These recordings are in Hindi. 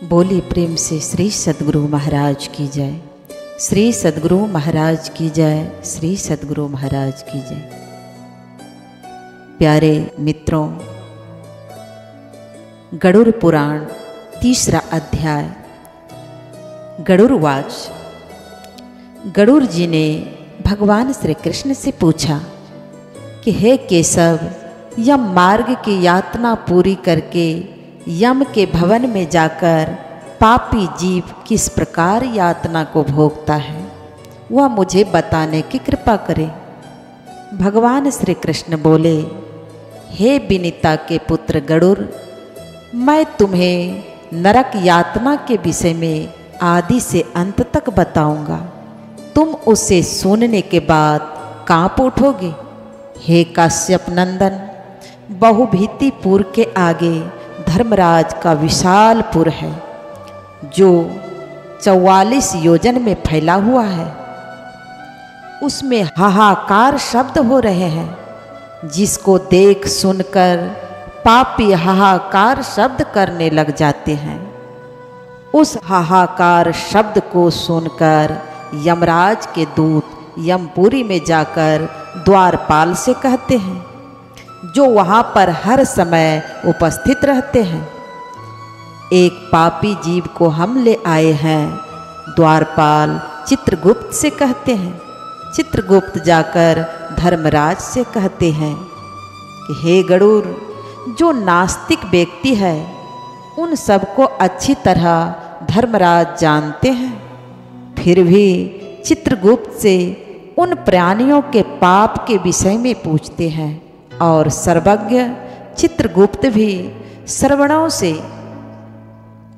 बोली प्रेम से श्री सद्गुरु महाराज की जय। श्री सद्गुरु महाराज की जय। श्री सद्गुरु महाराज की जय। प्यारे मित्रों, गरुड़ पुराण तीसरा अध्याय। गरुड़वाच। गरुड़ जी ने भगवान श्री कृष्ण से पूछा कि हे केशव, यम मार्ग की यातना पूरी करके यम के भवन में जाकर पापी जीव किस प्रकार यातना को भोगता है, वह मुझे बताने की कृपा करें। भगवान श्री कृष्ण बोले, हे विनीता के पुत्र गरुड़, मैं तुम्हें नरक यातना के विषय में आदि से अंत तक बताऊंगा। तुम उसे सुनने के बाद कांप उठोगे। हे काश्यप नंदन, बहुभीतिपुर के आगे धर्मराज का विशाल पुर है, जो 44 योजन में फैला हुआ है। उसमें हाहाकार शब्द हो रहे हैं, जिसको देख सुनकर पापी हाहाकार शब्द करने लग जाते हैं। उस हाहाकार शब्द को सुनकर यमराज के दूत यमपुरी में जाकर द्वारपाल से कहते हैं, जो वहाँ पर हर समय उपस्थित रहते हैं, एक पापी जीव को हम ले आए हैं। द्वारपाल चित्रगुप्त से कहते हैं। चित्रगुप्त जाकर धर्मराज से कहते हैं कि हे गरुड़, जो नास्तिक व्यक्ति है, उन सबको अच्छी तरह धर्मराज जानते हैं, फिर भी चित्रगुप्त से उन प्राणियों के पाप के विषय में पूछते हैं। और सर्वज्ञ चित्रगुप्त भी श्रवणों से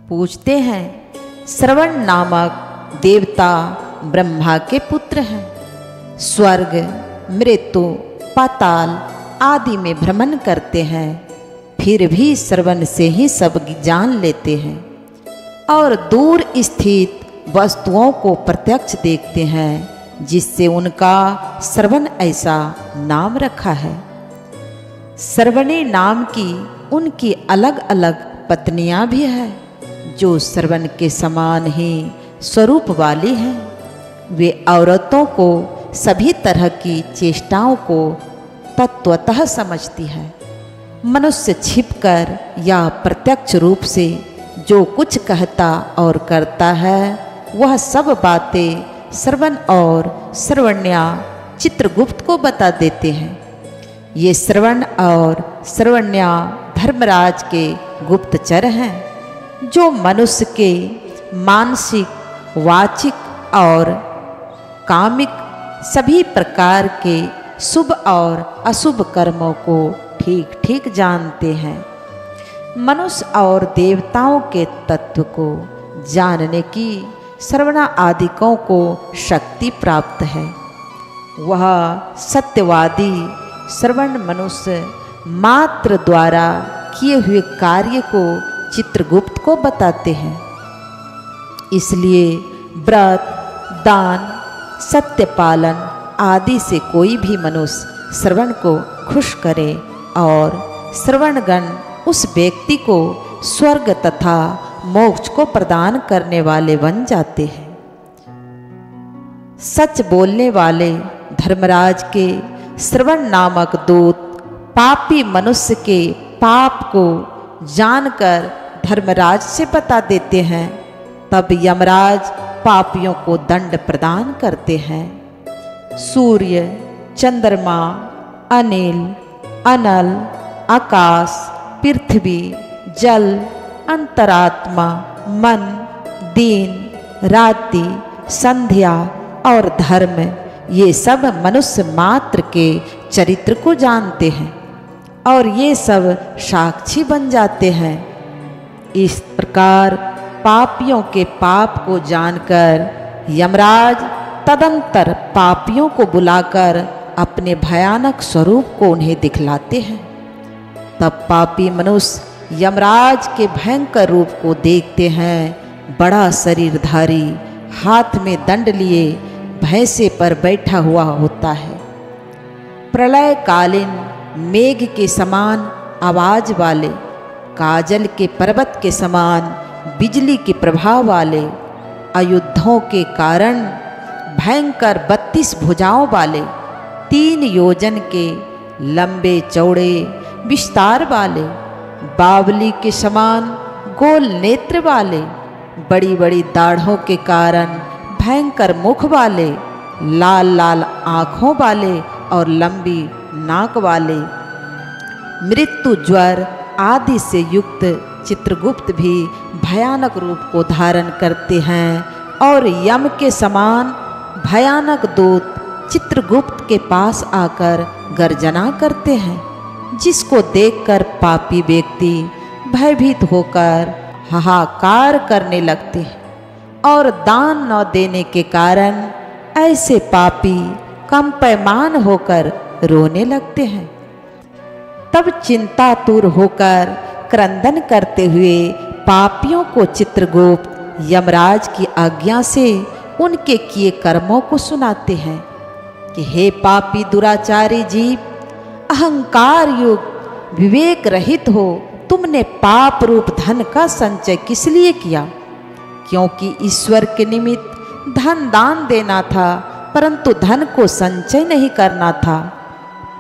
पूछते हैं। श्रवण नामक देवता ब्रह्मा के पुत्र हैं। स्वर्ग, मृत्यु, पाताल आदि में भ्रमण करते हैं, फिर भी श्रवण से ही सब जान लेते हैं और दूर स्थित वस्तुओं को प्रत्यक्ष देखते हैं, जिससे उनका श्रवण ऐसा नाम रखा है। श्रवणे नाम की उनकी अलग अलग पत्नियां भी हैं, जो श्रवण के समान ही स्वरूप वाली हैं। वे औरतों को सभी तरह की चेष्टाओं को तत्वतः समझती है। मनुष्य छिपकर या प्रत्यक्ष रूप से जो कुछ कहता और करता है, वह सब बातें श्रवण और श्रवण्या चित्रगुप्त को बता देते हैं। ये श्रवण और श्रवण्या धर्मराज के गुप्तचर हैं, जो मनुष्य के मानसिक, वाचिक और कामिक सभी प्रकार के शुभ और अशुभ कर्मों को ठीक ठीक जानते हैं। मनुष्य और देवताओं के तत्व को जानने की श्रवण आदिकों को शक्ति प्राप्त है। वह सत्यवादी श्रवण मनुष्य मात्र द्वारा किए हुए कार्य को चित्रगुप्त को बताते हैं। इसलिए व्रत, दान, सत्यपालन आदि से कोई भी मनुष्य श्रवण को खुश करे और श्रवणगण उस व्यक्ति को स्वर्ग तथा मोक्ष को प्रदान करने वाले बन जाते हैं। सच बोलने वाले धर्मराज के श्रवण नामक दूत पापी मनुष्य के पाप को जानकर धर्मराज से बता देते हैं। तब यमराज पापियों को दंड प्रदान करते हैं। सूर्य, चंद्रमा, अनिल, अनल, आकाश, पृथ्वी, जल, अंतरात्मा, मन, दिन, रात्रि, संध्या और धर्म, ये सब मनुष्य मात्र के चरित्र को जानते हैं और ये सब साक्षी बन जाते हैं। इस प्रकार पापियों के पाप को जानकर यमराज तदंतर पापियों को बुलाकर अपने भयानक स्वरूप को उन्हें दिखलाते हैं। तब पापी मनुष्य यमराज के भयंकर रूप को देखते हैं। बड़ा शरीरधारी, हाथ में दंड लिए भैंसे पर बैठा हुआ होता है। प्रलयकालीन मेघ के समान आवाज वाले, काजल के पर्वत के समान बिजली के प्रभाव वाले, अयुद्धों के कारण भयंकर 32 भुजाओं वाले, 3 योजन के लंबे चौड़े विस्तार वाले, बावली के समान गोल नेत्र वाले, बड़ी बड़ी दाढ़ों के कारण भयंकर मुख वाले, लाल लाल आँखों वाले और लंबी नाक वाले, मृत्यु ज्वर आदि से युक्त चित्रगुप्त भी भयानक रूप को धारण करते हैं और यम के समान भयानक दूत चित्रगुप्त के पास आकर गर्जना करते हैं, जिसको देखकर पापी व्यक्ति भयभीत होकर हाहाकार करने लगते हैं और दान न देने के कारण ऐसे पापी कंपमान होकर रोने लगते हैं। तब चिंतातुर होकर क्रंदन करते हुए पापियों को चित्रगुप्त यमराज की आज्ञा से उनके किए कर्मों को सुनाते हैं कि हे पापी दुराचारी जीव, अहंकार युक्त विवेक रहित हो, तुमने पाप रूप धन का संचय किस लिए किया? क्योंकि ईश्वर के निमित्त धन दान देना था, परंतु धन को संचय नहीं करना था।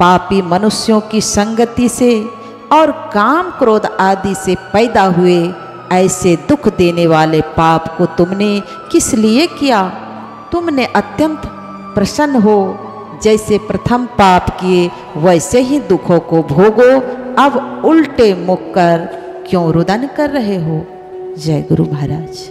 पापी मनुष्यों की संगति से और काम क्रोध आदि से पैदा हुए ऐसे दुख देने वाले पाप को तुमने किस लिए किया? तुमने अत्यंत प्रसन्न हो, जैसे प्रथम पाप किए वैसे ही दुखों को भोगो, अब उल्टे मुख कर क्यों रुदन कर रहे हो? जय गुरु महाराज।